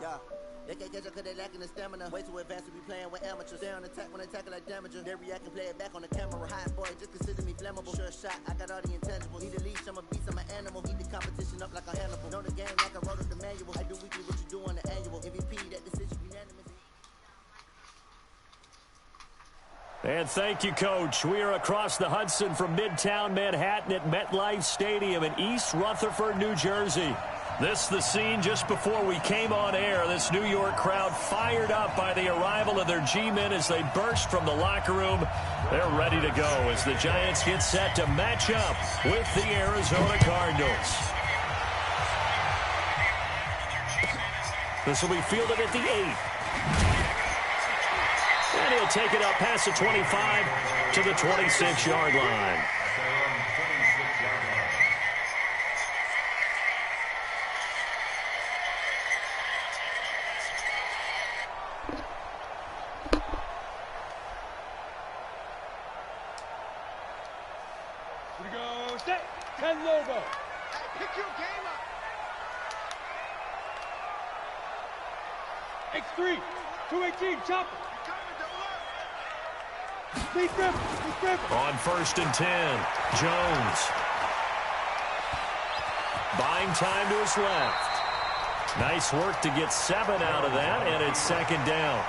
Yeah. They can't catch up because they lacking the stamina. Way too advanced to be playing with amateurs. They on attack when they tackle like damager. They react and play it back on the camera. Hot boy, just consider me flammable. Sure shot, I got all the intangibles. Need a leash, I'm a beast, I'm an animal. Heat the competition up like a Hannibal. Know the game like I wrote up the manual. I do weekly what you do on the annual. MVP, that decision unanimous. And thank you, Coach. We are across the Hudson from Midtown Manhattan at MetLife Stadium in East Rutherford, New Jersey. This is the scene just before we came on air. This New York crowd fired up by the arrival of their G-men as they burst from the locker room. They're ready to go as the Giants get set to match up with the Arizona Cardinals. This will be fielded at the 8. And he'll take it up past the 25 to the 26-yard line. Here we go. Set. 10 Lobo. Pick your game up. X3. 218. Chopper. He's driven. On 1st and 10, Jones. Buying time to his left. Nice work to get 7 out of that, and it's 2nd down.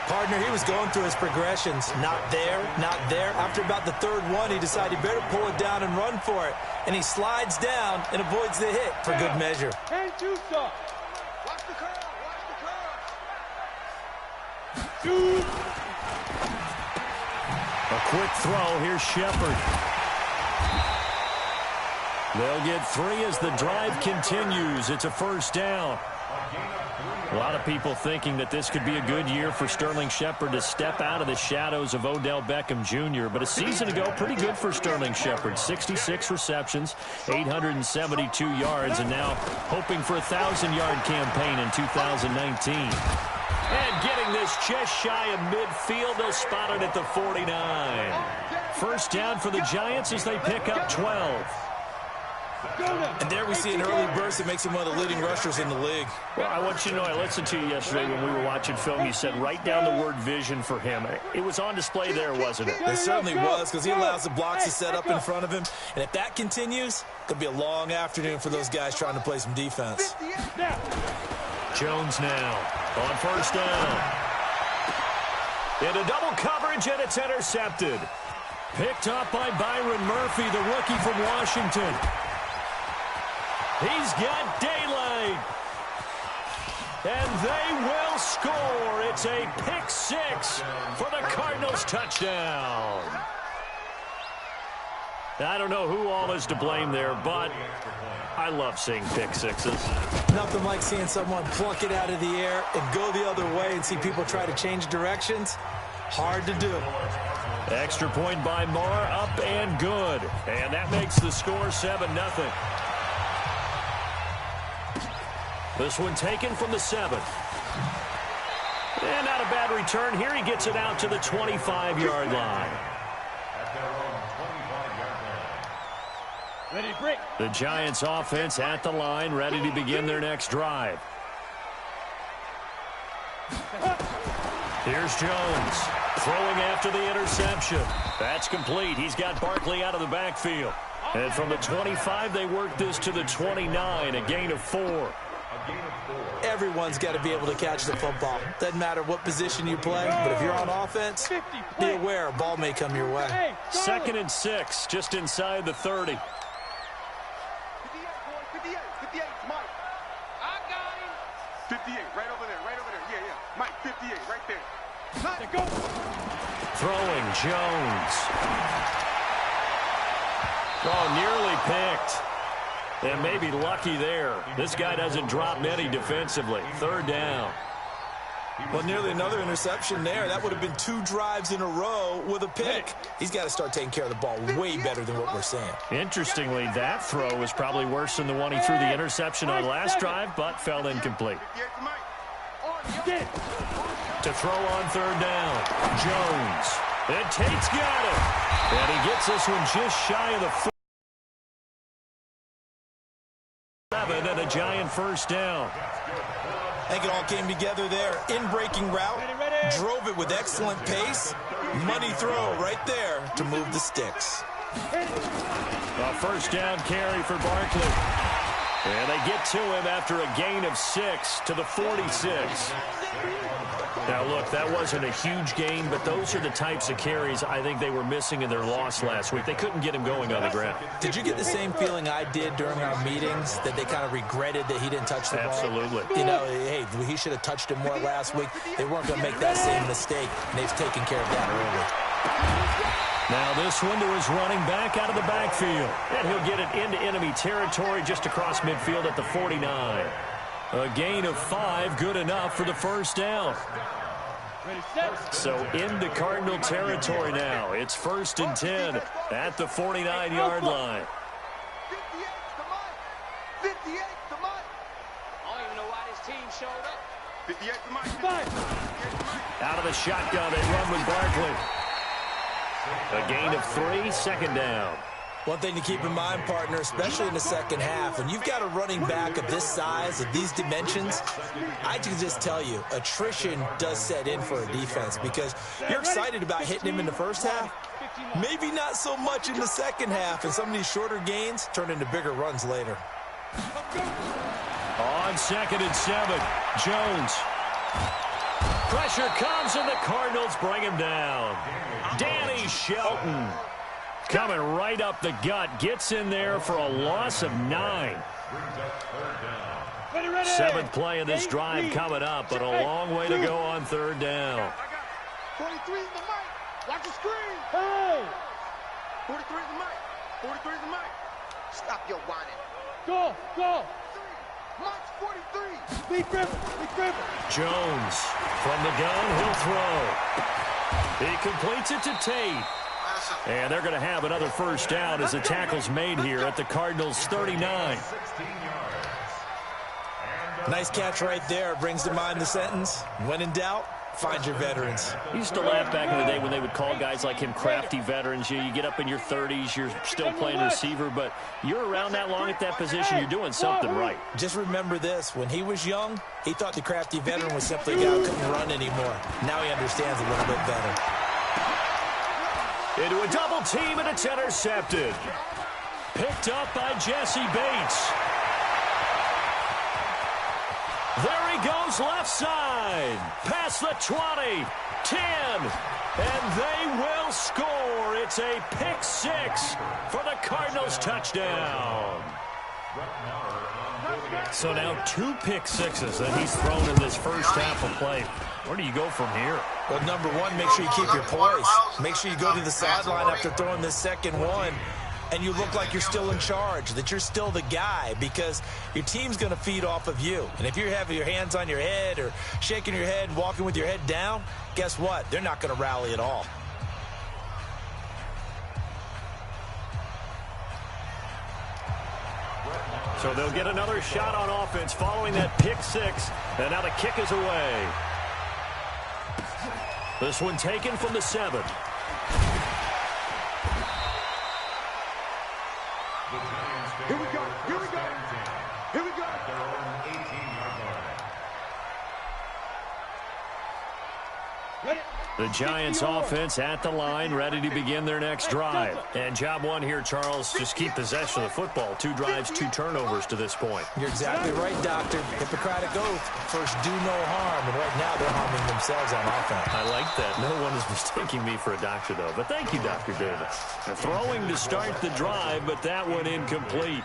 Partner, he was going through his progressions. Not there, not there. After about the 3rd one, he decided he better pull it down and run for it. And he slides down and avoids the hit for good measure. And 2 stop. Watch the curl. Watch the curl. Shoot. A quick throw. Here's Shepard. They'll get 3 as the drive continues. It's a 1st down. A lot of people thinking that this could be a good year for Sterling Shepard to step out of the shadows of Odell Beckham Jr. But a season ago, pretty good for Sterling Shepard. 66 receptions, 872 yards, and now hoping for a 1,000-yard campaign in 2019. And getting this just shy of midfield, they'll spot it at the 49. 1st down for the Giants as they pick up 12. And there we see an early burst that makes him one of the leading rushers in the league. Well, I want you to know, I listened to you yesterday when we were watching film. You said write down the word vision for him. It was on display there, wasn't it? It certainly was, because he allows the blocks to set up in front of him. And if that continues, it could be a long afternoon for those guys trying to play some defense. Jones now on 1st down. Into double coverage, and it's intercepted. Picked up by Byron Murphy, the rookie from Washington. He's got daylight. And they will score. It's a pick 6 for the Cardinals touchdown. I don't know who all is to blame there, but I love seeing pick 6s. Nothing like seeing someone pluck it out of the air and go the other way and see people try to change directions. Hard to do. Extra point by Moore, up and good. And that makes the score 7-0. This one taken from the 7. And not a bad return here. He gets it out to the 25-yard line. Ready, break. The Giants offense at the line, ready to begin their next drive. Here's Jones throwing after the interception. That's complete. He's got Barkley out of the backfield. And from the 25, they work this to the 29, a gain of 4. Everyone's got to be able to catch the football. Doesn't matter what position you play, but if you're on offense, be aware a ball may come your way. 2nd and 6, just inside the 30. 58, Mike. I got him. 58, right over there. Yeah. Mike, 58, right there. Let go. Throwing, Jones. Oh, nearly picked. And maybe lucky there. This guy doesn't drop many defensively. 3rd down. Well, nearly another interception there. That would have been 2 drives in a row with a pick. He's got to start taking care of the ball way better than what we're seeing. Interestingly, that throw was probably worse than the one he threw the interception on last drive, but fell incomplete. To throw on 3rd down, Jones. And Tate's got it. And he gets this one just shy of the 7, and a Giant first down. I think it all came together there. In-breaking route, drove it with excellent pace. Money throw right there to move the sticks. A first down carry for Barkley. And they get to him after a gain of 6 to the 46. Now, look, that wasn't a huge gain, but those are the types of carries I think they were missing in their loss last week. They couldn't get him going on the ground. Did you get the same feeling I did during our meetings, that they kind of regretted that he didn't touch the ball? Absolutely. You know, hey, he should have touched him more last week. They weren't going to make that same mistake, and they've taken care of that early. Now this one to his running back out of the backfield. And he'll get it into enemy territory just across midfield at the 49. A gain of 5, good enough for the first down. So into Cardinal territory now. It's 1st and 10 at the 49-yard line. 58 to Mike. I don't even know why this team showed up. 58 to Mike. Out of the shotgun, they run with Barkley. A gain of 3, second down. One thing to keep in mind, partner, especially in the second half, when you've got a running back of this size, of these dimensions, I can just tell you, attrition does set in for a defense because you're excited about hitting him in the first half, maybe not so much in the second half, and some of these shorter gains turn into bigger runs later. On 2nd and 7, Jones. Pressure comes, and the Cardinals bring him down. Danny Shelton coming right up the gut. Gets in there for a loss of 9. 7th play of this drive coming up, but a long way to go on 3rd down. 43 is the mic. Watch the screen. Hey. 43 is the mic. 43 is the mic. Stop your whining. Go, go. Mike's 43. Big Griffin. Jones from the gun, he'll throw. He completes it to Tate. And they're going to have another first down as the tackle's made here at the Cardinals' 39. Nice catch right there. Brings to mind the sentence, when in doubt, find your veterans. I used to laugh back in the day when they would call guys like him crafty veterans. You get up in your 30s, you're still playing receiver, but you're around that long at that position, you're doing something right. Just remember this. When he was young, he thought the crafty veteran was simply a guy who couldn't run anymore. Now he understands a little bit better. Into a double team, and it's intercepted. Picked up by Jesse Bates. There he goes left side. Past the 20, 10, and they will score. It's a pick 6 for the Cardinals touchdown. So now 2 pick 6s that he's thrown in this first half of play. Where do you go from here? Well, number one, make sure you keep your poise. Make sure you go to the sideline after throwing this second one, and you look like you're still in charge, that you're still the guy, because your team's going to feed off of you. And if you're having your hands on your head or shaking your head and walking with your head down, guess what? They're not going to rally at all. So they'll get another shot on offense following that pick 6, and now the kick is away. This one taken from the 7. Here we go. Here we go. Here we go. The Giants offense at the line, ready to begin their next drive. And job one here, Charles, just keep possession of the football. 2 drives, 2 turnovers to this point. You're exactly right, Doctor. Hippocratic oath. First, do no harm. And right now, they're harming themselves on offense. I like that. No one is mistaking me for a doctor, though. But thank you, Dr. Davis. Throwing to start the drive, but that one incomplete.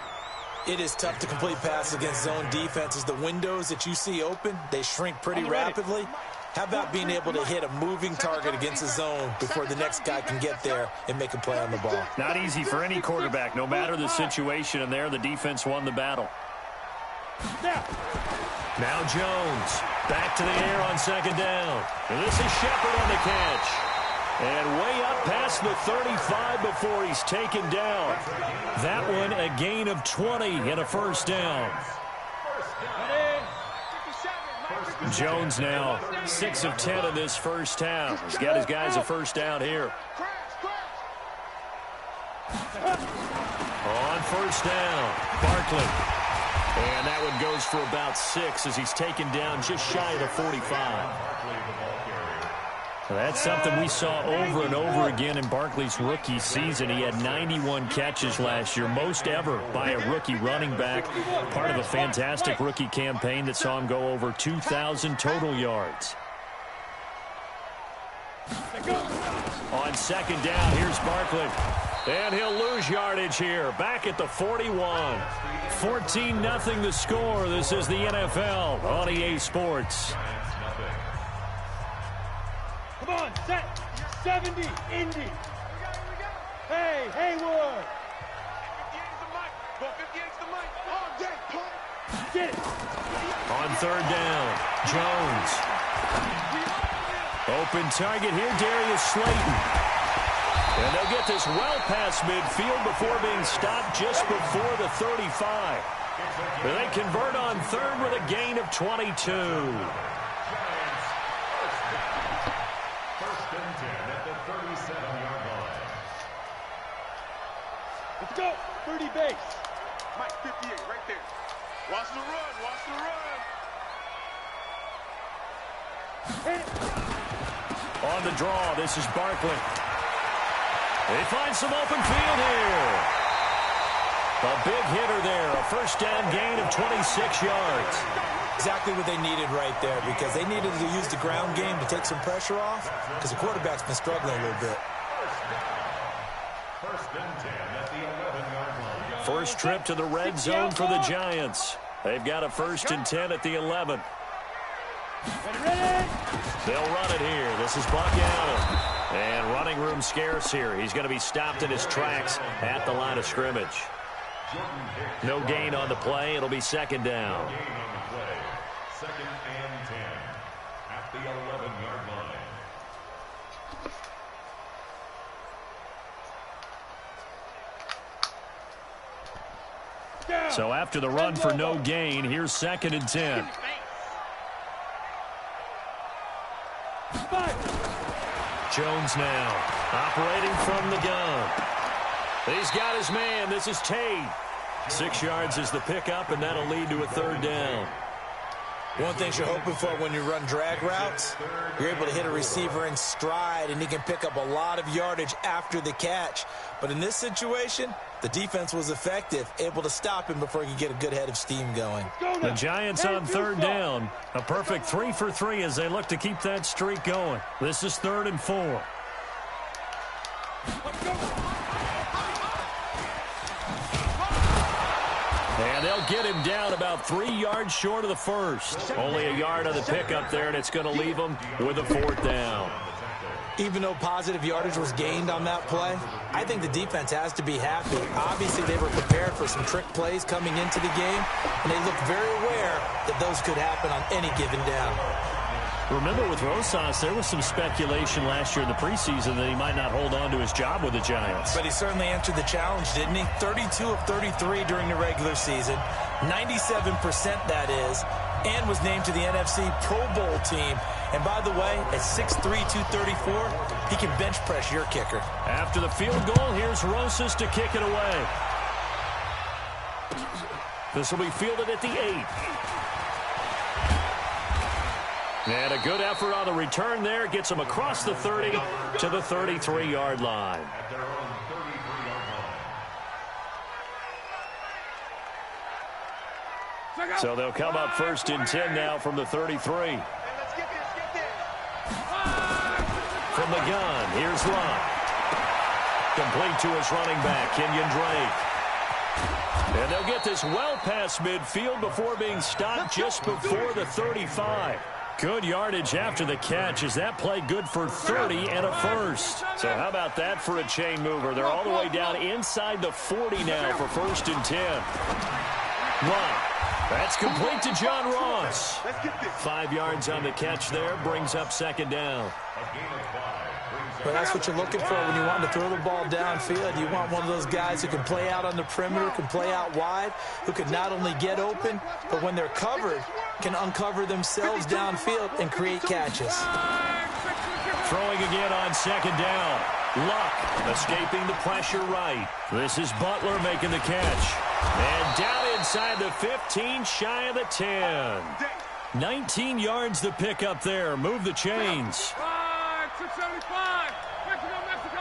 It is tough to complete passes against zone defenses. The windows that you see open, they shrink pretty rapidly. How about being able to hit a moving target against the zone before the next guy can get there and make a play on the ball? Not easy for any quarterback, no matter the situation, and there the defense won the battle. Now Jones, back to the air on 2nd down. And this is Shepard on the catch. And way up past the 35 before he's taken down. That one a gain of 20 and a first down. Jones now 6 of 10 in this first half. He's got his guys a first down here. On 1st down, Barkley. And that one goes for about 6 as he's taken down just shy of the 45. That's something we saw over and over again in Barkley's rookie season. He had 91 catches last year, most ever by a rookie running back. Part of a fantastic rookie campaign that saw him go over 2,000 total yards. On second down, here's Barkley. And he'll lose yardage here. Back at the 41. 14-0 the score. This is the NFL on EA Sports. Come on, set. 70, Indy. Hey, Haywood. 58's the mic. Go 58's the mic. All day, pump. Get it. On third down, Jones. Open target here, Darius Slayton. And they'll get this well past midfield before being stopped just before the 35. And they convert on third with a gain of 22. First and 10 at the 37-yard line. Let's go. 30 base. Mike 58 right there. Watch the run. Watch the run. Hit it. On the draw, this is Barkley. They find some open field here. A big hitter there. A first down gain of 26 yards. Exactly what they needed right there, because they needed to use the ground game to take some pressure off, because the quarterback's been struggling a little bit. First and 10 at the 11-yard line. First trip to the red zone for the Giants. They've got a first and 10 at the 11. Ready? They'll run it here. This is Buck Allen. And running room scarce here. He's going to be stopped in his tracks at the line of scrimmage. No gain on the play. It'll be second down. Gain on the play. Second and 10 at the 11-yard line. So after the run for no gain, here's second and 10. Jones now operating from the gun. He's got his man. This is Tate. 6 yards is the pickup, and that'll lead to a third down. One thing you're hoping for when you run drag routes, you're able to hit a receiver in stride, and he can pick up a lot of yardage after the catch. But in this situation, the defense was effective, able to stop him before he could get a good head of steam going. The Giants on third down. A perfect 3 for 3 as they look to keep that streak going. This is 3rd and 4. And they'll get him down about 3 yards short of the first. Only a yard on the pickup there, and it's going to leave them with a fourth down. Even though positive yardage was gained on that play, I think the defense has to be happy. Obviously, they were prepared for some trick plays coming into the game, and they looked very aware that those could happen on any given down. Remember, with Rosas, there was some speculation last year in the preseason that he might not hold on to his job with the Giants. But he certainly answered the challenge, didn't he? 32 of 33 during the regular season, 97% that is, and was named to the NFC Pro Bowl team. And by the way, at 6'3", 234, he can bench press your kicker. After the field goal, here's Rosas to kick it away. This will be fielded at the 8. And a good effort on the return there. Gets him across the 30 to the 33-yard line. At their own 33-yard line. So they'll come up first and 10 now from the 33. From the gun, here's Luck. Complete to his running back, Kenyon Drake. And they'll get this well past midfield before being stopped just before the 35. Good yardage after the catch. Is that play good for 30 and a first? So how about that for a chain mover? They're all the way down inside the 40 now for first and 10. Luck. That's complete to John Ross. 5 yards on the catch there. Brings up second down. But that's what you're looking for when you want to throw the ball downfield. You want one of those guys who can play out on the perimeter, can play out wide, who can not only get open, but when they're covered, can uncover themselves downfield and create catches. Throwing again on second down. Luck escaping the pressure right. This is Butler making the catch. And down inside the 15, shy of the 10. 19 yards to pick up there. Move the chains. 675. Mexico.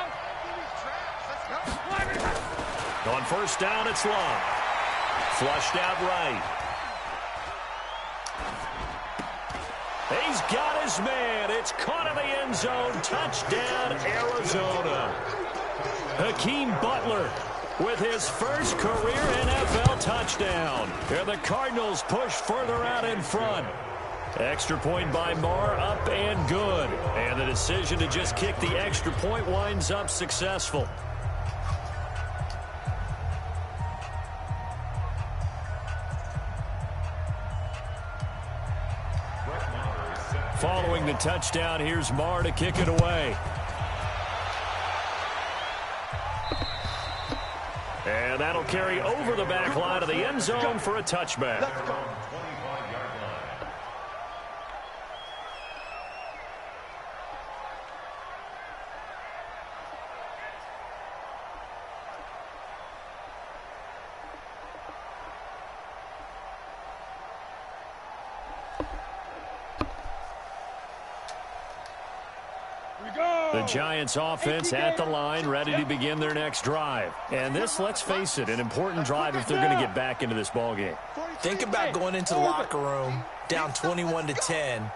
On first down, it's Luck. Flushed out right. He's got his man. It's caught in the end zone. Touchdown, Arizona. Hakeem Butler with his first career NFL touchdown. And the Cardinals push further out in front. Extra point by Marr, up and good. And the decision to just kick the extra point winds up successful. Following the touchdown, here's Marr to kick it away. And that'll carry over the back line of the end zone for a touchback. The Giants offense at the line, ready to begin their next drive. And this, let's face it, an important drive if they're going to get back into this ballgame. Think about going into the locker room down 21-10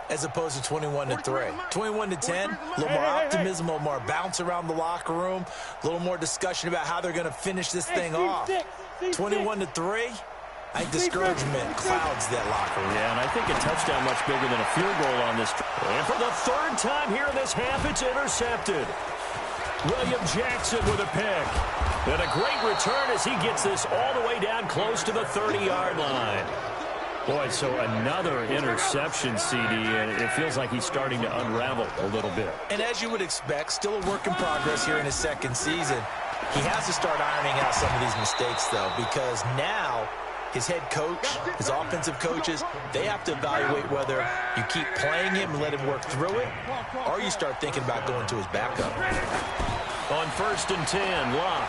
as opposed to 21-3. 21-10, a little more optimism, a little more bounce around the locker room, a little more discussion about how they're going to finish this thing off. 21-3, I think discouragement clouds that locker room. Yeah, and I think a touchdown much bigger than a field goal on this. And for the third time here in this half, it's intercepted. William Jackson with a pick. And a great return as he gets this all the way down close to the 30-yard line. Boy, so another interception, CD, and it feels like he's starting to unravel a little bit. And as you would expect, still a work in progress here in his second season. He has to start ironing out some of these mistakes, though, because now his head coach, his offensive coaches, they have to evaluate whether you keep playing him and let him work through it, or you start thinking about going to his backup. On 1st and 10, Luck.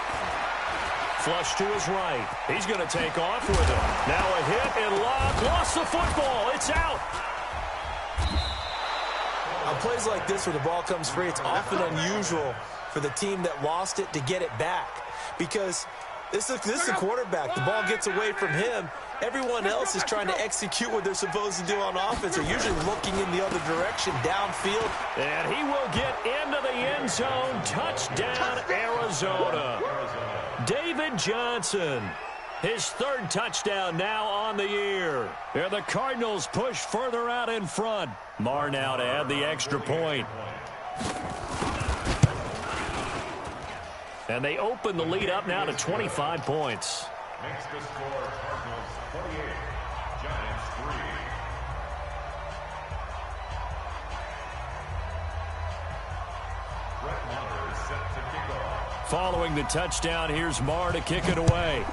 Flush to his right. He's going to take off with it. Now a hit, and Luck lost the football. It's out. On plays like this where the ball comes free, it's often unusual for the team that lost it to get it back, because this is the quarterback. The ball gets away from him. Everyone else is trying to execute what they're supposed to do on offense. They're usually looking in the other direction, downfield. And he will get into the end zone. Touchdown, Arizona. David Johnson, his third touchdown now on the year. And the Cardinals push further out in front. Marr now to add the extra point. And they open the lead up now to 25 points. Makes the score Cardinals 48, Giants 3. Brett Maher is set to kick off. Following the touchdown, here's Marr to kick it away.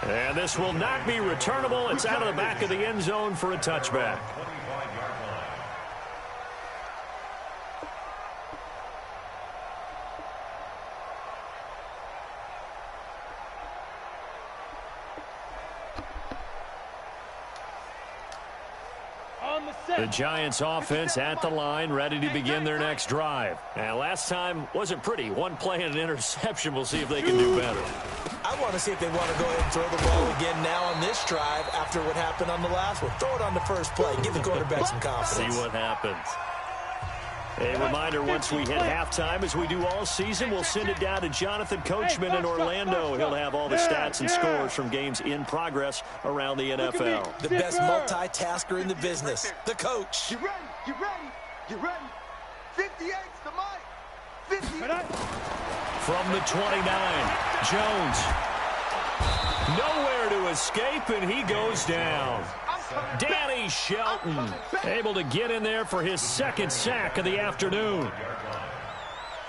And this will not be returnable. It's out of the back of the end zone for a touchback. 25-yard line. The Giants offense at the line, ready to begin their next drive. And last time wasn't pretty. One play and an interception. We'll see if they can do better. I want to see if they want to go ahead and throw the ball again now on this drive after what happened on the last one. Throw it on the first play. Give the quarterback some confidence. See what happens. A reminder, once we hit halftime, as we do all season, we'll send it down to Jonathan Coachman in Orlando. He'll have all the stats and scores from games in progress around the NFL. The best multitasker in the business, the coach. You ready? You ready? You ready? 58's the mic. 58. From the 29, Jones. Nowhere to escape, and he goes down. Danny Shelton able to get in there for his second sack of the afternoon.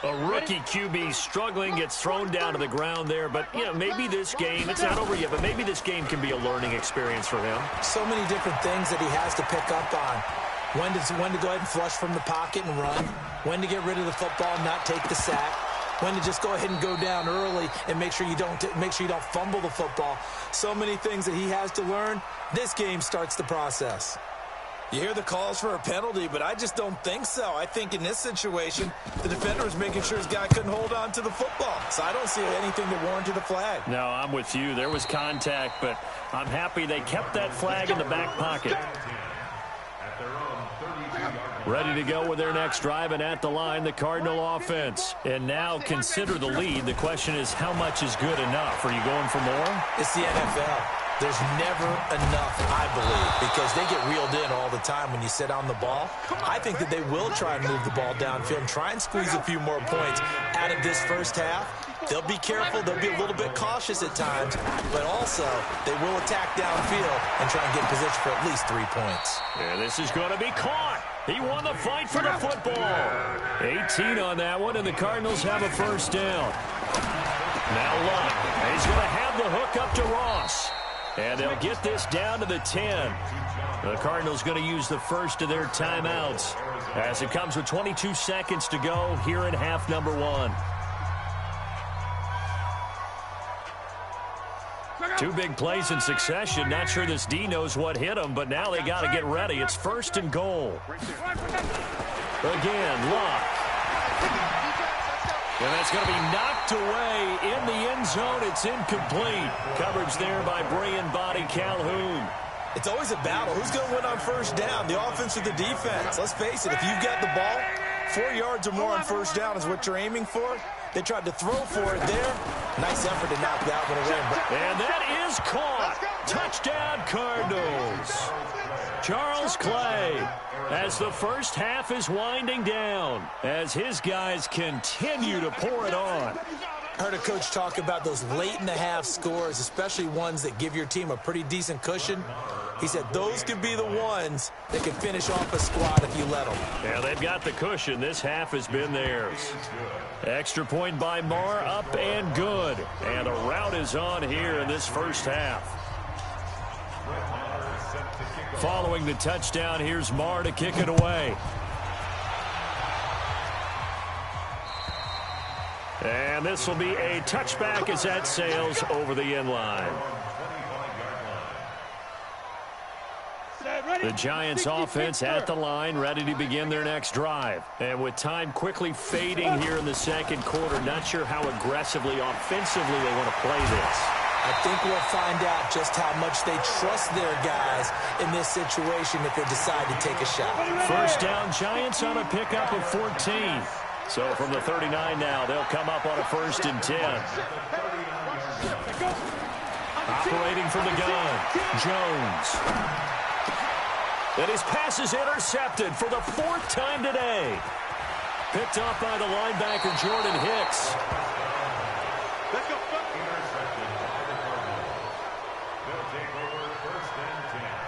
A rookie QB struggling, gets thrown down to the ground there. But, you know, maybe this game, it's not over yet, but maybe this game can be a learning experience for him. So many different things that he has to pick up on. when to go ahead and flush from the pocket and run, when to get rid of the football and not take the sack, when to just go ahead and go down early and make sure you don't fumble the football. So many things that he has to learn. This game starts the process. You hear the calls for a penalty, but I just don't think so. I think in this situation, the defender was making sure his guy couldn't hold on to the football. So I don't see anything that warranted a flag. No, I'm with you. There was contact, but I'm happy they kept that flag in the back pocket. Ready to go with their next drive, and at the line, the Cardinal offense. And now consider the lead. The question is, how much is good enough? Are you going for more? It's the NFL. There's never enough, I believe, because they get reeled in all the time when you sit on the ball. I think that they will try and move the ball downfield and try and squeeze a few more points out of this first half. They'll be careful. They'll be a little bit cautious at times, but also they will attack downfield and try and get in position for at least 3 points. Yeah, this is going to be caught. He won the fight for the football. 18 on that one, and the Cardinals have a first down. Now Luck. He's going to have the hook up to Ross. And they'll get this down to the 10. The Cardinals going to use the first of their timeouts as it comes with 22 seconds to go here in half number 1. 2 big plays in succession. Not sure this D knows what hit him, but now they got to get ready. It's first and goal. Again, Luck. And that's going to be knocked away in the end zone. It's incomplete. Coverage there by Brian Body Calhoun. It's always a battle. Who's going to win on first down, the offense or the defense? Let's face it, if you've got the ball, 4 yards or more on first down is what you're aiming for. They tried to throw for it there. Nice effort to knock that one away. And that is caught. Touchdown, Cardinals. Charles Clay, as the first half is winding down, as his guys continue to pour it on. I heard a coach talk about those late-in-the-half scores, especially ones that give your team a pretty decent cushion. He said those could be the ones that can finish off a squad if you let them. Yeah, they've got the cushion. This half has been theirs. Extra point by Marr, up and good. And a rout is on here in this first half. Following the touchdown, here's Marr to kick it away. And this will be a touchback as that sails over the end line. The Giants offense at the line, ready to begin their next drive. And with time quickly fading here in the second quarter, not sure how aggressively, offensively they want to play this. I think we'll find out just how much they trust their guys in this situation if they decide to take a shot. First down, Giants on a pickup of 14. So from the 39 now, they'll come up on a 1st and 10. Operating from the gun, Jones. And his pass is intercepted for the 4th time today. Picked off by the linebacker, Jordan Hicks.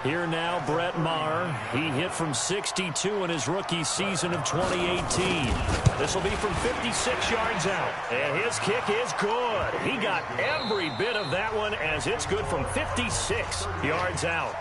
Here now, Brett Maher. He hit from 62 in his rookie season of 2018. This will be from 56 yards out. And his kick is good. He got every bit of that one as it's good from 56 yards out.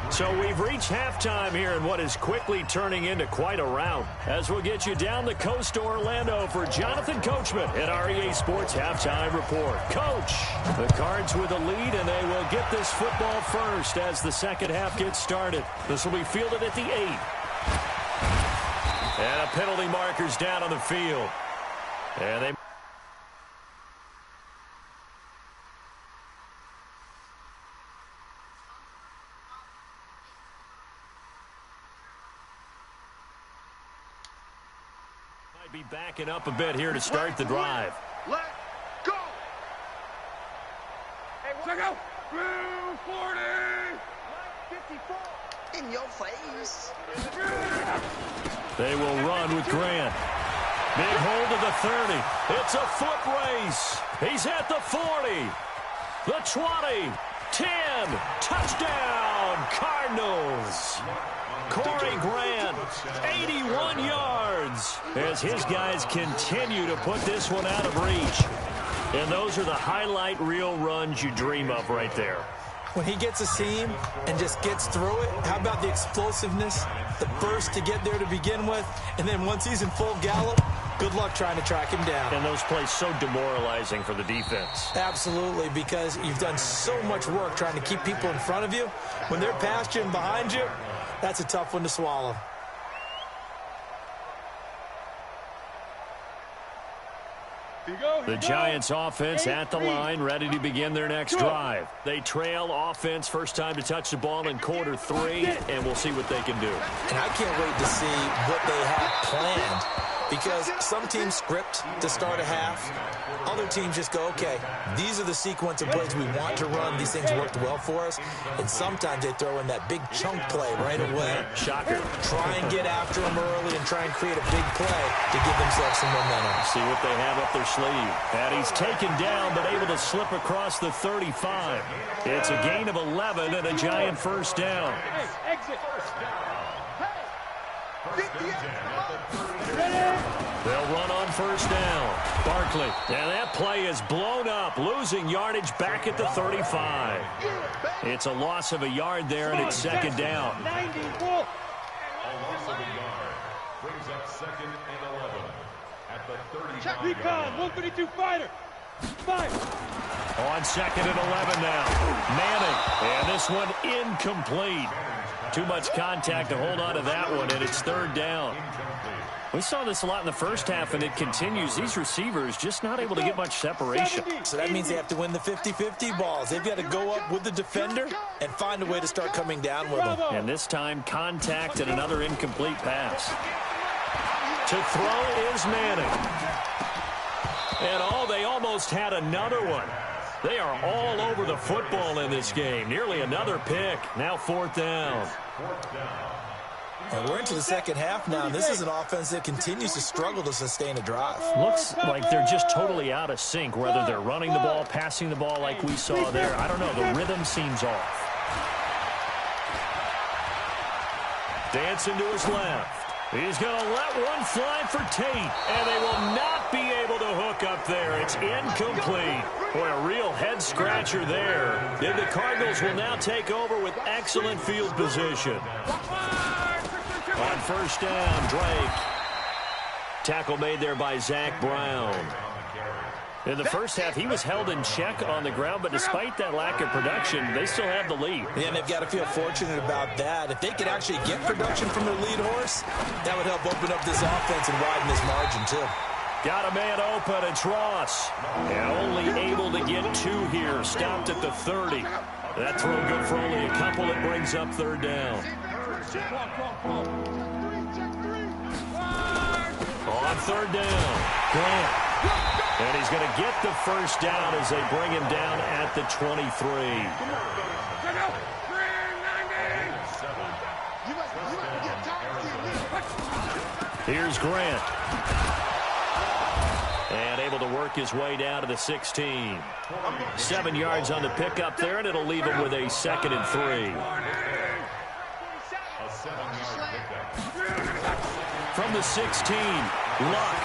So we've reached halftime here in what is quickly turning into quite a rout. As we'll get you down the coast to Orlando for Jonathan Coachman at our EA Sports Halftime Report. Coach, the Cards with a lead, and they will get this football first as the second half gets started. This will be fielded at the 8. And a penalty marker's down on the field. And they... be backing up a bit here to start the drive. Let go. Hey, check out. 40. 54. In your face. They will run with Grant. Big hold of the 30. It's a foot race. He's at the 40. The 20. 10. Touchdown, Cardinals. Corey Grant, 81 yards, as his guys continue to put this one out of reach. And those are the highlight reel runs you dream of right there. when he gets a seam and just gets through it, how about the explosiveness, the burst to get there to begin with, and then once he's in full gallop, good luck trying to track him down. And those plays so demoralizing for the defense. Absolutely, because you've done so much work trying to keep people in front of you. When they're past you and behind you, that's a tough one to swallow. The Giants offense at the line, ready to begin their next drive. They trail offense, first time to touch the ball in quarter 3, and we'll see what they can do. And I can't wait to see what they have planned, because some teams script to start a half. Other teams just go, okay, these are the sequence of plays we want to run. These things worked well for us. And sometimes they throw in that big chunk play right away. Shocker. Try and get after them early and try and create a big play to give themselves some momentum. See what they have up their sleeve. And he's taken down, but able to slip across the 35. It's a gain of 11 and a Giant first down. Exit. They'll run on first down. Barkley. And that play is blown up, losing yardage back at the 35. It's a loss of a yard there, and it's second down. 90, A loss of a yard brings up second and 11 at the 35. check recon, 152 fighter. Fire. On second and 11 now. Manning. And this one incomplete. Too much contact to hold on to that one, and it's third down. We saw this a lot in the first half, and it continues. These receivers just not able to get much separation. So that means they have to win the 50-50 balls. They've got to go up with the defender and find a way to start coming down with them. And this time, contact and another incomplete pass. To throw is Manning. And they almost had another one. They are all over the football in this game. Nearly another pick. Now fourth down. And we're into the second half now, and this is an offense that continues to struggle to sustain a drive. Looks like they're just totally out of sync, whether they're running the ball, passing the ball like we saw there. I don't know. The rhythm seems off. Dancing to his left. He's going to let one fly for Tate, and they will not be able to hook up there. It's incomplete. Boy, a real head-scratcher there. Then the Cardinals will now take over with excellent field position. On first down, Drake. Tackle made there by Zach Brown. In the first half, he was held in check on the ground, but despite that lack of production, they still have the lead. Yeah, and they've got to feel fortunate about that. If they could actually get production from their lead horse, that would help open up this offense and widen this margin, too. Got a man open, it's Ross. And only able to get 2 here, stopped at the 30. That throw good for only a couple. It brings up third down. On third down, Grant. And he's going to get the first down as they bring him down at the 23. Here's Grant. And able to work his way down to the 16. 7 yards on the pickup there, and it'll leave him with a 2nd and 3. From the 16, Luck.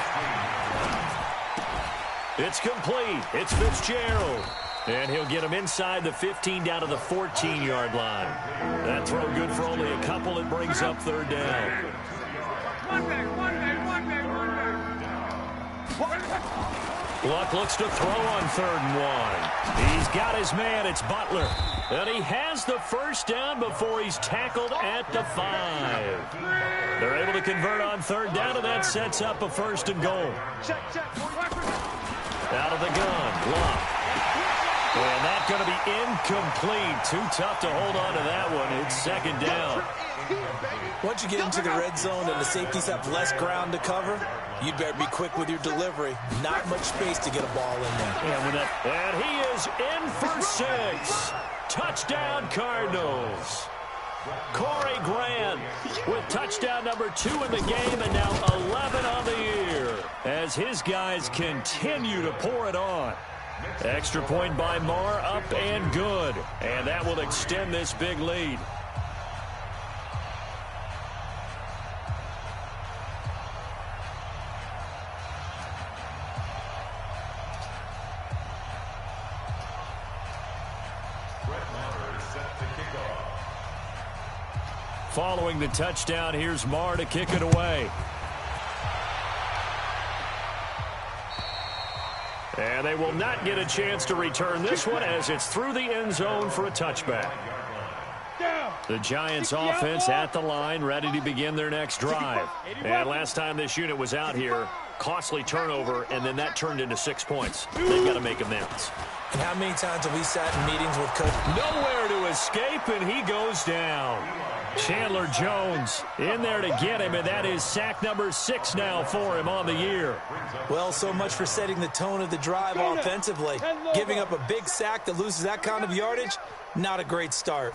It's complete. It's Fitzgerald. And he'll get him inside the 15 down to the 14-yard line. That throw good for only a couple. It brings up third down. Luck looks to throw on 3rd and 1. He's got his man. It's Butler. And he has the first down before he's tackled at the 5. They're able to convert on 3rd down, and that sets up a 1st and goal. Out of the gun, Luck. And that's going to be incomplete. Too tough to hold on to that one. It's 2nd down. Once you get into the red zone and the safeties have less ground to cover, you'd better be quick with your delivery. Not much space to get a ball in there. And he is in for 6. Touchdown, Cardinals. Corey Grant with touchdown number 2 in the game, and now 11 on the year as his guys continue to pour it on. Extra point by Marr, up and good. And that will extend this big lead. Brett Maher Following the touchdown, here's Marr to kick it away. And they will not get a chance to return this one as it's through the end zone for a touchback. The Giants offense at the line, ready to begin their next drive. And last time this unit was out here, costly turnover, and then that turned into 6 points. They've got to make amends. And how many times have we sat in meetings with coaches? Nowhere to escape, and he goes down. Chandler Jones in there to get him, and that is sack number 6 now for him on the year. Well, so much for setting the tone of the drive offensively. Giving up a big sack that loses that kind of yardage, not a great start.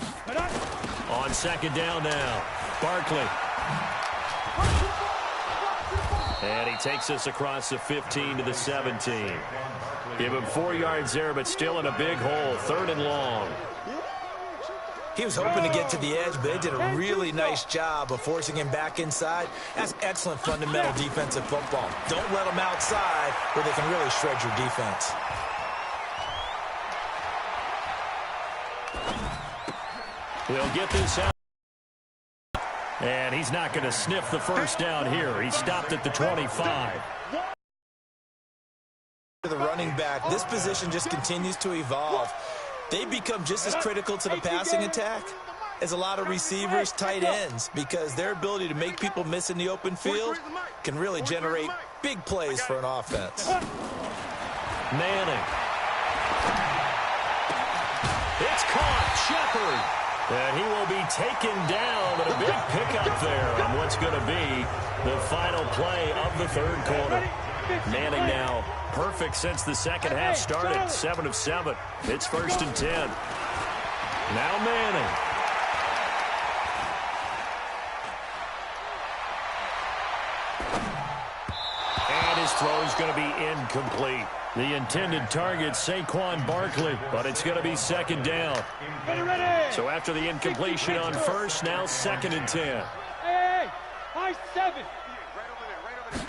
On second down now, Barkley. And he takes us across the 15 to the 17. Give him 4 yards there, but still in a big hole, 3rd and long. He was hoping to get to the edge, but they did a really nice job of forcing him back inside. That's excellent fundamental defensive football. Don't let them outside where they can really shred your defense. He'll get this out. And he's not going to sniff the first down here. He stopped at the 25. The running back, this position just continues to evolve. They become just as critical to the passing attack as a lot of receivers, tight ends, because their ability to make people miss in the open field can really generate big plays for an offense. Manning. It's caught. Shepard. And he will be taken down, but a big pickup there on what's going to be the final play of the 3rd quarter. Manning now perfect since the second half started. 7 of 7. It's 1st and 10. Now Manning. And his throw is going to be incomplete. The intended target, Saquon Barkley, but it's going to be 2nd down. So after the incompletion on 1st, now 2nd and 10. Hey, high 7.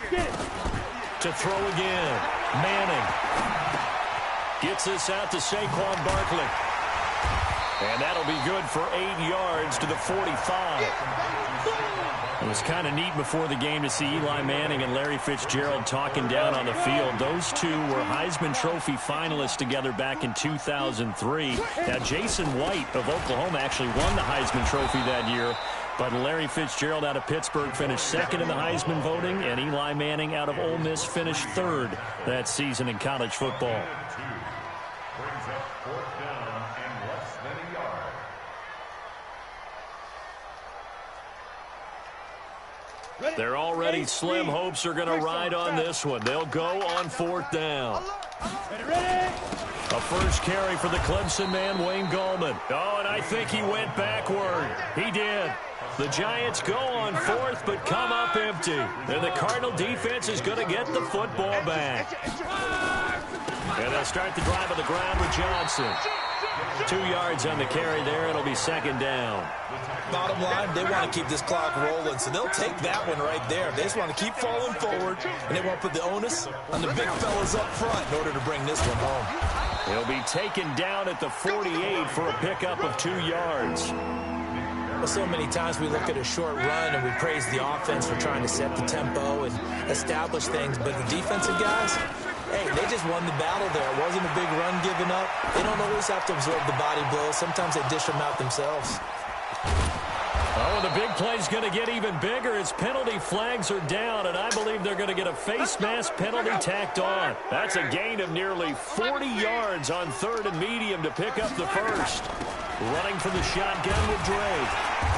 Get it. To throw again. Manning gets this out to Saquon Barkley. And that'll be good for 8 yards to the 45. It was kind of neat before the game to see Eli Manning and Larry Fitzgerald talking down on the field. Those two were Heisman Trophy finalists together back in 2003. Now, Jason White of Oklahoma actually won the Heisman Trophy that year. But Larry Fitzgerald out of Pittsburgh finished 2nd in the Heisman voting, and Eli Manning out of Ole Miss finished 3rd that season in college football. Brings up 4th down and less than a yard. They're already slim hopes are going to ride on this one. They'll go on 4th down. A first carry for the Clemson man, Wayne Gallman. Oh, and I think he went backward. He did. The Giants go on 4th, but come up empty. And the Cardinal defense is going to get the football back. And they'll start the drive on the ground with Johnson. 2 yards on the carry there. It'll be 2nd down. Bottom line, they want to keep this clock rolling, so they'll take that one right there. They just want to keep falling forward, and they won't put the onus on the big fellas up front in order to bring this one home. He'll be taken down at the 48 for a pickup of 2 yards. Well, so many times we look at a short run and we praise the offense for trying to set the tempo and establish things, but the defensive guys, hey, they just won the battle there. It wasn't a big run given up. They don't always have to absorb the body blows. Sometimes they dish them out themselves. Oh, the big play's going to get even bigger as penalty flags are down, and I believe they're going to get a face mask penalty tacked on. That's a gain of nearly 40 yards on 3rd and medium to pick up the first. Running from the shotgun with Drake.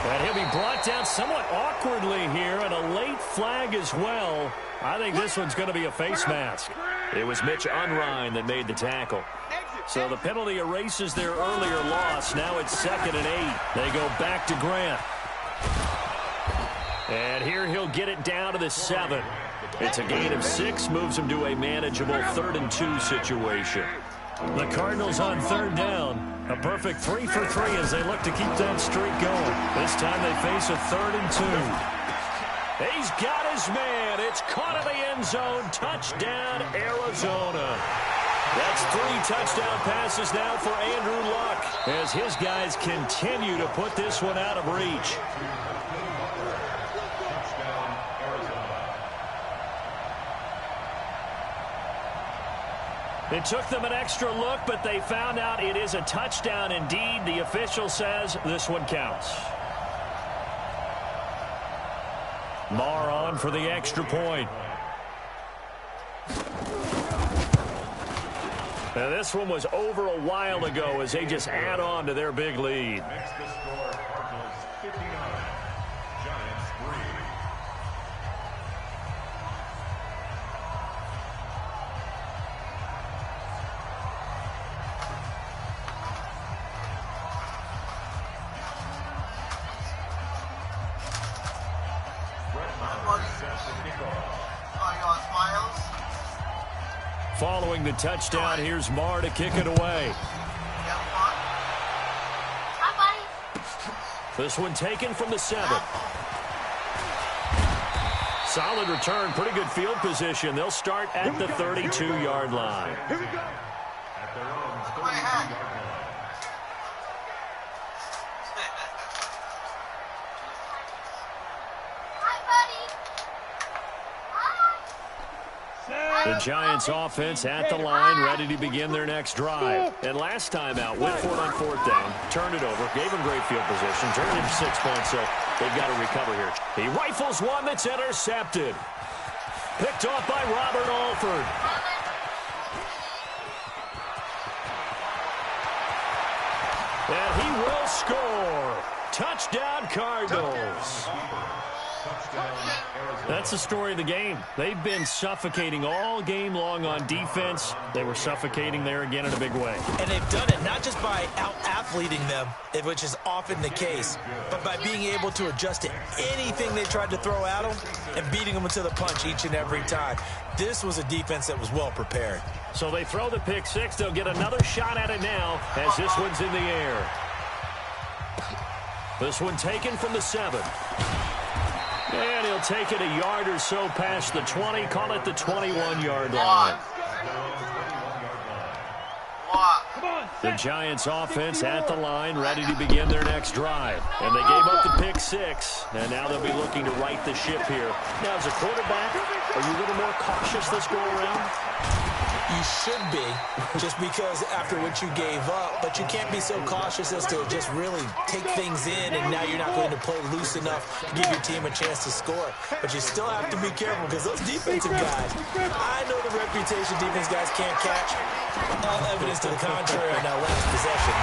And he'll be brought down somewhat awkwardly here, and a late flag as well. I think this one's going to be a face mask. It was Mitch Unrein that made the tackle. So the penalty erases their earlier loss. Now it's 2nd and 8. They go back to Grant. And here he'll get it down to the 7. It's a gain of 6, moves him to a manageable 3rd and 2 situation. The Cardinals on 3rd down. A perfect 3 for 3 as they look to keep that streak going. This time they face a 3rd and 2. He's got his man. It's caught in the end zone. Touchdown, Arizona. That's 3 touchdown passes now for Andrew Luck as his guys continue to put this one out of reach. It took them an extra look, but they found out it is a touchdown indeed. The official says this one counts. Marr on for the extra point. Now this one was over a while ago as they just add on to their big lead. Makes the score Cardinals 59, Giants 3. Following the touchdown, here's Marr to kick it away. This one taken from the 7. Solid return, pretty good field position. They'll start at the 32-yard line. Here we go. At their own 32-yard line. The Giants offense at the line, ready to begin their next drive. And last time out, Whitford on 4th down, turned it over, gave him great field position, turned it into 6 points, so they've got to recover here. He rifles one that's intercepted. Picked off by Robert Alford. And he will score. Touchdown, Cardinals. That's the story of the game. They've been suffocating all game long on defense. They were suffocating there again in a big way. And they've done it not just by out-athleting them, which is often the case, but by being able to adjust to anything they tried to throw at them and beating them to the punch each and every time. This was a defense that was well prepared. So they throw the pick 6. They'll get another shot at it now as this one's in the air. This one taken from the 7. And he'll take it a yard or so past the 20, call it the 21-yard line. The Giants offense at the line, ready to begin their next drive. And they gave up the pick 6, and now they'll be looking to right the ship here. Now, as a quarterback, are you a little more cautious this go around? You should be, just because after what you gave up, but you can't be so cautious as to just really take things in, and now you're not going to play loose enough to give your team a chance to score. But you still have to be careful because those defensive guys, I know the reputation defense guys can't catch. All evidence to the contrary on that last possession.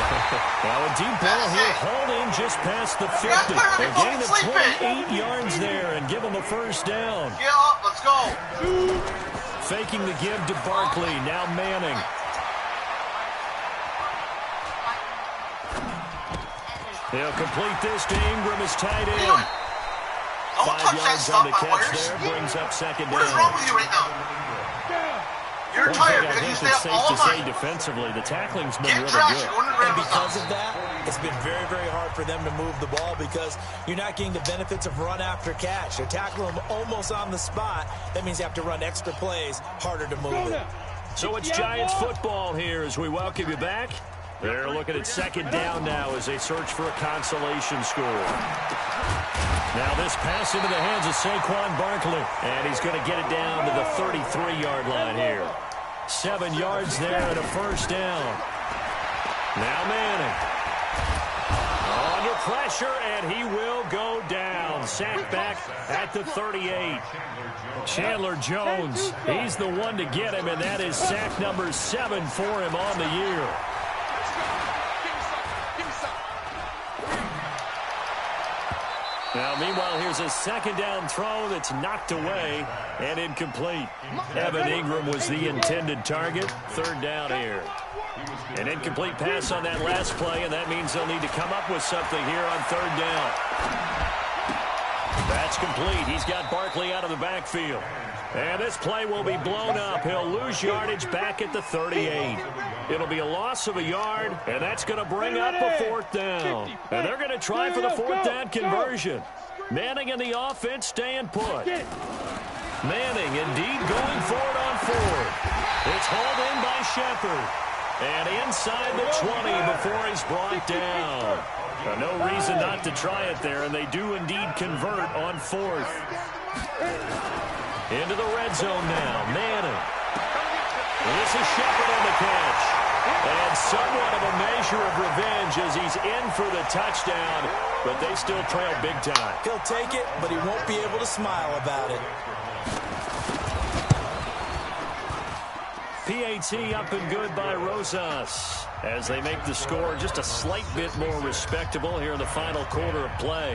Now a deep ball here, hauled in just past the 50. A gain of 28 yards there and give them a first down. Get up, let's go. Faking the give to Barkley, now Manning. He'll complete this to Ingram as tight end. 5 yards on the catch there, brings up second down. What is wrong with you right now? You're tired because you stay up all It's safe to say night. defensively, the tackling's been Get really traction. good. Go to the And grandma's because house. of that, it's been very, very hard for them to move the ball because you're not getting the benefits of run after catch. They're tackling them almost on the spot. That means you have to run extra plays, harder to move it. So it's Giants football here as we welcome you back. They're looking at second down now as they search for a consolation score. Now this pass into the hands of Saquon Barkley. And he's going to get it down to the 33-yard line here. 7 yards there and a first down. Now Manning. Under pressure, and he will go down. Sacked back at the 38. Chandler Jones, he's the one to get him, and that is sack number 7 for him on the year. Now, meanwhile, here's a second down throw that's knocked away and incomplete. Evan Ingram was the intended target. Third down here. An incomplete pass on that last play, and that means they'll need to come up with something here on third down. That's complete. He's got Barkley out of the backfield. And this play will be blown up. He'll lose yardage back at the 38. It'll be a loss of a yard, and that's going to bring up a fourth down. And they're going to try for the fourth down conversion. Manning and the offense staying put. Manning indeed going for it on fourth. It's hauled in by Shepard. And inside the 20 before he's brought down. No reason not to try it there, and they do indeed convert on 4th. Into the red zone now. Manning. This is Shepard on the catch. And somewhat of a measure of revenge as he's in for the touchdown, but they still trail big time. He'll take it, but he won't be able to smile about it. PAT up and good by Rosas as they make the score just a slight bit more respectable here in the final quarter of play.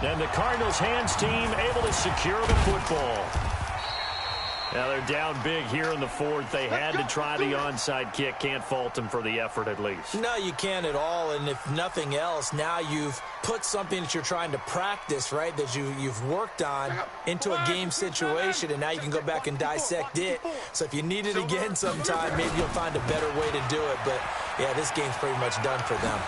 And the Cardinals hands team able to secure the football. Now they're down big here in the 4th. They had to try the onside kick. Can't fault them for the effort at least. No, you can't at all. And if nothing else, now you've put something that you're trying to practice, right, that you've worked on into a game situation, and now you can go back and dissect it. So if you need it again sometime, maybe you'll find a better way to do it. But, yeah, this game's pretty much done for them.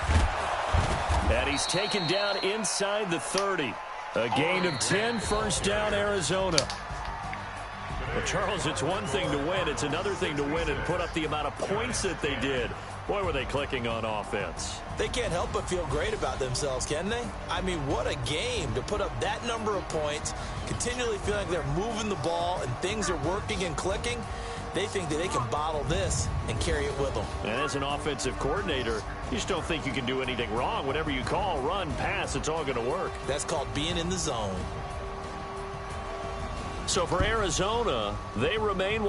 And he's taken down inside the 30. A gain of 10, first down, Arizona. Well, Charles, it's one thing to win. It's another thing to win and put up the amount of points that they did. Boy, were they clicking on offense. They can't help but feel great about themselves, can they? I mean, what a game to put up that number of points, continually feeling like they're moving the ball and things are working and clicking. They think that they can bottle this and carry it with them. And as an offensive coordinator, you just don't think you can do anything wrong. Whatever you call, run, pass, it's all going to work. That's called being in the zone. So for Arizona, they remain